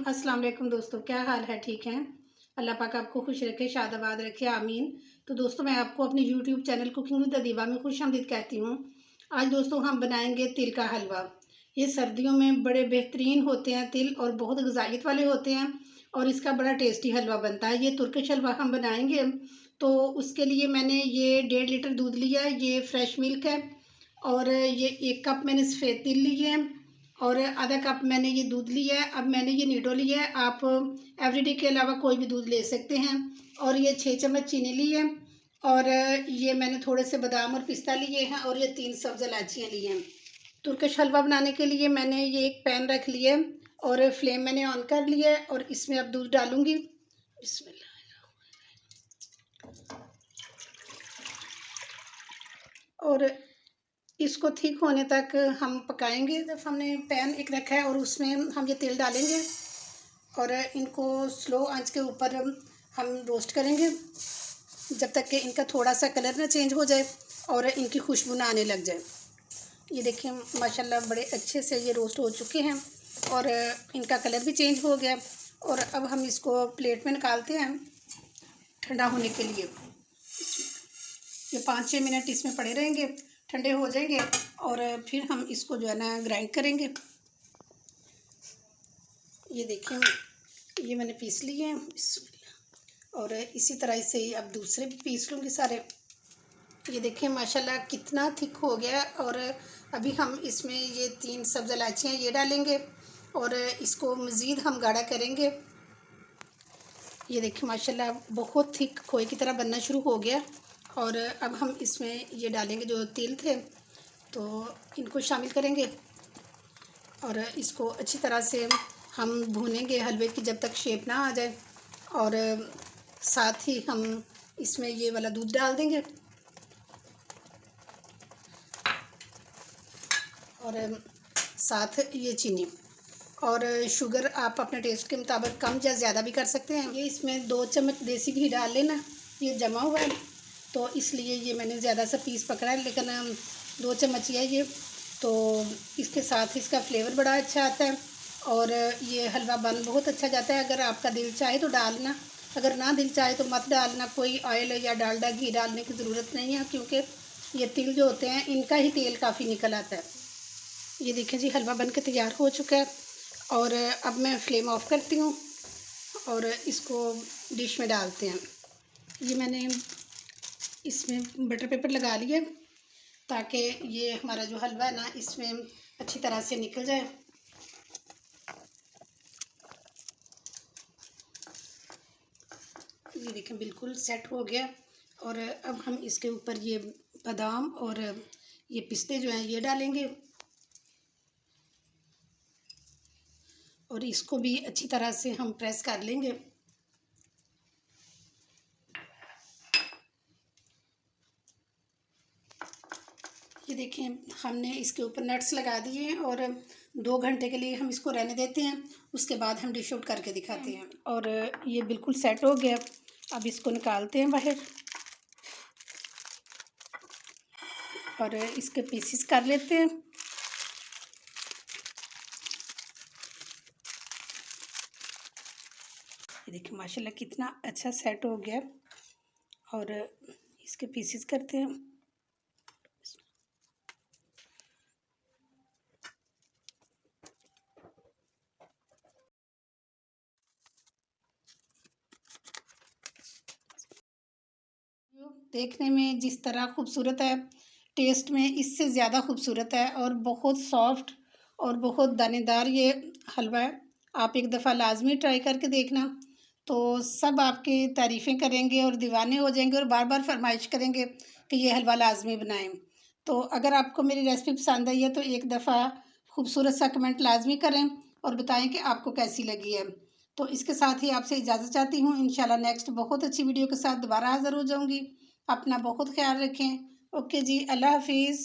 अस्सलाम वालेकुम दोस्तों, क्या हाल है? ठीक हैं? अल्लाह पाक आपको खुश रखे, शादाबाद रखे, आमीन। तो दोस्तों, मैं आपको अपने YouTube channel cooking with Adiba में खुशामदीद कहती हूँ। आज दोस्तों हम बनाएंगे तिल का हलवा। ये सर्दियों में बड़े बेहतरीन होते हैं तिल, और बहुत ग़िज़ाइयत वाले होते हैं, और इसका बड़ा टेस्टी हलवा बनता है। ये तुर्किश हलवा हम बनाएंगे। तो उसके लिए मैंने ये 1.5 लीटर दूध लिया है, ये फ्रेश मिल्क है, और ये 1 कप मैंने सफ़ेद तिल लिए हैं, और आधा कप मैंने ये दूध लिया है। अब मैंने ये नीडो लिया है, आप एवरीडे के अलावा कोई भी दूध ले सकते हैं। और ये 6 चम्मच चीनी ली है, और ये मैंने थोड़े से बादाम और पिस्ता लिए हैं, और ये 3 सब्ज़ इलायचियाँ ली हैं। तुर्किश हलवा बनाने के लिए मैंने ये एक पैन रख लिया है, और फ्लेम मैंने ऑन कर लिया है, और इसमें अब दूध डालूँगी। बिस्मिल्लाह। और इसको ठीक होने तक हम पकाएंगे। जब हमने पैन एक रखा है और उसमें हम ये तेल डालेंगे, और इनको स्लो आंच के ऊपर हम रोस्ट करेंगे जब तक कि इनका थोड़ा सा कलर ना चेंज हो जाए और इनकी खुशबू ना आने लग जाए। ये देखिए माशाल्लाह बड़े अच्छे से ये रोस्ट हो चुके हैं, और इनका कलर भी चेंज हो गया। और अब हम इसको प्लेट में निकालते हैं ठंडा होने के लिए। ये 5-6 मिनट इसमें पड़े रहेंगे, ठंडे हो जाएंगे, और फिर हम इसको जो है ना ग्राइंड करेंगे। ये देखिए ये मैंने पीस लिए हैं, और इसी तरह से अब दूसरे भी पीस लूँगी सारे। ये देखिए माशाल्लाह कितना थिक हो गया। और अभी हम इसमें ये 3 सब्ज़ इलायचियाँ ये डालेंगे, और इसको मज़ीद हम गाढ़ा करेंगे। ये देखिए माशाल्लाह बहुत थिक खोए की तरह बनना शुरू हो गया। और अब हम इसमें ये डालेंगे जो तिल थे, तो इनको शामिल करेंगे, और इसको अच्छी तरह से हम भूनेंगे हलवे की जब तक शेप ना आ जाए। और साथ ही हम इसमें ये वाला दूध डाल देंगे, और साथ ये चीनी और शुगर आप अपने टेस्ट के मुताबिक कम या ज़्यादा भी कर सकते हैं। ये इसमें 2 चम्मच देसी घी डाल लेना, ये जमा हुआ है तो इसलिए ये मैंने ज़्यादा सा पीस पकड़ा है, लेकिन 2 चम्मच ही है ये। तो इसके साथ इसका फ्लेवर बड़ा अच्छा आता है, और ये हलवा बन बहुत अच्छा जाता है। अगर आपका दिल चाहे तो डालना, अगर ना दिल चाहे तो मत डालना। कोई ऑयल या डालडा घी डालने की ज़रूरत नहीं है, क्योंकि ये तिल जो होते हैं इनका ही तेल काफ़ी निकल आता है। ये देखिए जी हलवा बन के तैयार हो चुका है, और अब मैं फ्लेम ऑफ करती हूँ, और इसको डिश में डालते हैं। ये मैंने इसमें बटर पेपर लगा लिया ताकि ये हमारा जो हलवा है ना इसमें अच्छी तरह से निकल जाए। ये देखें बिल्कुल सेट हो गया। और अब हम इसके ऊपर ये बादाम और ये पिस्ते जो हैं ये डालेंगे, और इसको भी अच्छी तरह से हम प्रेस कर लेंगे। ये देखें हमने इसके ऊपर नट्स लगा दिए हैं, और 2 घंटे के लिए हम इसको रहने देते हैं। उसके बाद हम डिश आउट करके दिखाते हैं। और ये बिल्कुल सेट हो गया। अब इसको निकालते हैं बाहर, और इसके पीसेस कर लेते हैं। ये देखिए माशाल्लाह कितना अच्छा सेट हो गया, और इसके पीसेस करते हैं। देखने में जिस तरह खूबसूरत है, टेस्ट में इससे ज़्यादा खूबसूरत है, और बहुत सॉफ्ट और बहुत दानेदार ये हलवा है। आप एक दफ़ा लाजमी ट्राई करके देखना, तो सब आपकी तारीफ़ें करेंगे और दीवाने हो जाएंगे, और बार बार फरमाइश करेंगे कि ये हलवा लाजमी बनाएं। तो अगर आपको मेरी रेसिपी पसंद आई है तो एक दफ़ा खूबसूरत सा कमेंट लाजमी करें, और बताएं कि आपको कैसी लगी है। तो इसके साथ ही आपसे इजाज़त चाहती हूँ। इंशाल्लाह नेक्स्ट बहुत अच्छी वीडियो के साथ दोबारा हाज़िर हो जाऊँगी। अपना बहुत ख्याल रखें। ओके जी, अल्लाह हाफिज़।